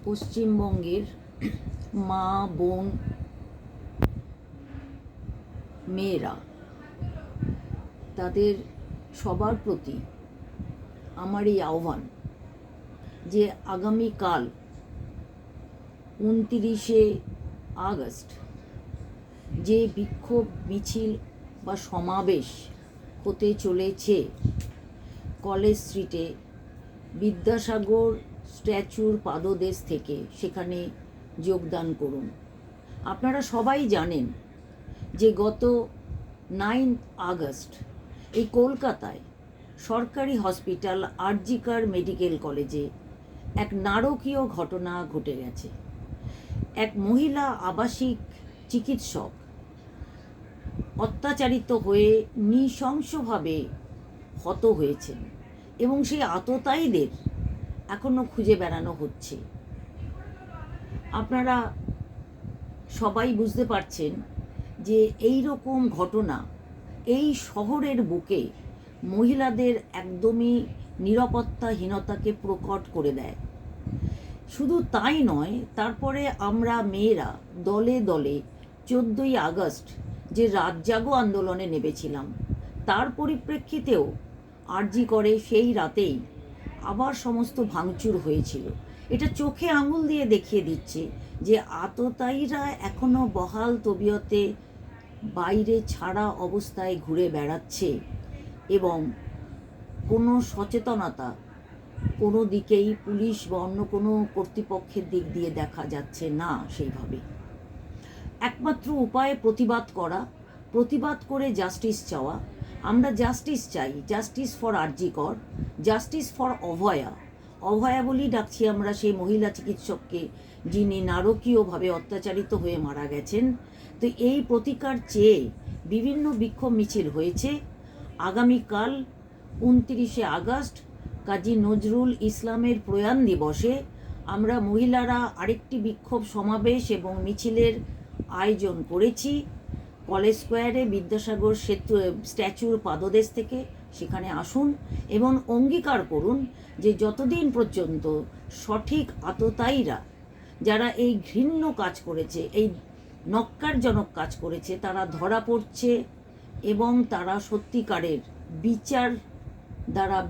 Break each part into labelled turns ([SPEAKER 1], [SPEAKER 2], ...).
[SPEAKER 1] পশ্চিমবঙ্গের মা বোন মেয়েরা তাদের সবার প্রতি আমার এই আহ্বান যে আগামীকাল 29শে আগস্ট যে বিক্ষোভ মিছিল বা সমাবেশ হতে চলেছে কলেজ স্ট্রিটে বিদ্যাসাগর স্ট্যাচুর পাদদেশ থেকে, সেখানে যোগদান করুন। আপনারা সবাই জানেন যে গত 9 আগস্ট এই কলকাতায় সরকারি হসপিটাল আরজিকার মেডিকেল কলেজে এক নারকীয় ঘটনা ঘটে গেছে। এক মহিলা আবাসিক চিকিৎসক অত্যাচারিত হয়ে নৃশংসভাবে হত হয়েছেন এবং সেই আততায়ীদের এখনো খুঁজে বেড়ানো হচ্ছে। আপনারা সবাই বুঝতে পারছেন যে এই রকম ঘটনা এই শহরের বুকে মহিলাদের একদমই নিরাপত্তাহীনতাকে প্রকট করে দেয়। শুধু তাই নয়, তারপরে আমরা মেয়েরা দলে দলে 14ই আগস্ট যে রাত জাগো আন্দোলনে নেমেছিলাম, তার পরিপ্রেক্ষিতেও আরজি করে সেই রাতেই আবার সমস্ত ভাঙচুর হয়েছিল। এটা চোখে আঙুল দিয়ে দেখিয়ে দিচ্ছে যে আততায়ীরা এখনো বহাল তবিয়তে বাইরে ছাড়া অবস্থায় ঘুরে বেড়াচ্ছে এবং কোনো সচেতনতা কোনো দিকেই পুলিশ বা অন্য কোনো কর্তৃপক্ষের দিক দিয়ে দেখা যাচ্ছে না। সেইভাবে একমাত্র উপায় প্রতিবাদ করা, প্রতিবাদ করে জাস্টিস চাওয়া। আমরা জাস্টিস চাই, জাস্টিস ফর আরজি কর, জাস্টিস ফর অভয়া। অভয়া বলেই ডাকছি আমরা সেই মহিলা চিকিৎসককে যিনি নারকীয়ভাবে অত্যাচারিত হয়ে মারা গেছেন। তো এই প্রতিকার চেয়ে বিভিন্ন বিক্ষোভ মিছিল হয়েছে। আগামীকাল 29শে আগস্ট কাজী নজরুল ইসলামের প্রয়াণ দিবসে আমরা মহিলারা আরেকটি বিক্ষোভ সমাবেশ এবং মিছিলের আয়োজন করেছি কলেজ স্কোয়ারে বিদ্যাসাগর স্ট্যাচুর পাদদেশ থেকে। সেখানে আসুন এবং অঙ্গীকার করুন যে যতদিন পর্যন্ত সঠিক আততায়ীরা যারা এই ঘৃণ্য কাজ করেছে, এই নক্কারজনক কাজ করেছে, তারা ধরা পড়ছে এবং তারা সত্যিকারের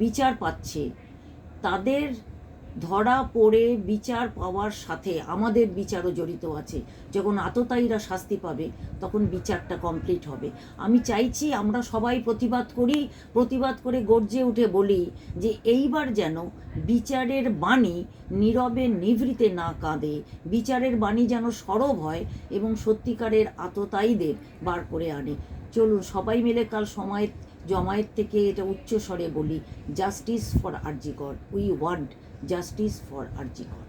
[SPEAKER 1] বিচার পাচ্ছে, তাদের ধরা পড়ে বিচার পাওয়ার সাথে আমাদের বিচারও জড়িত আছে। যখন আততায়ীরা শাস্তি পাবে তখন বিচারটা কমপ্লিট হবে। আমি চাইছি আমরা সবাই প্রতিবাদ করি, প্রতিবাদ করে গর্জে উঠে বলি যে এইবার যেন বিচারের বাণী নীরবে নিভৃতে না কাঁদে, বিচারের বাণী যেন সরব হয় এবং সত্যিকারের আততায়ীদের বার করে আনে। চলুন সবাই মিলে কাল জমায়েত থেকে এটা উচ্চ স্বরে বলি, জাস্টিস ফর আরজি কর। উই ওয়ান্ট জাস্টিস ফর আরজি কর।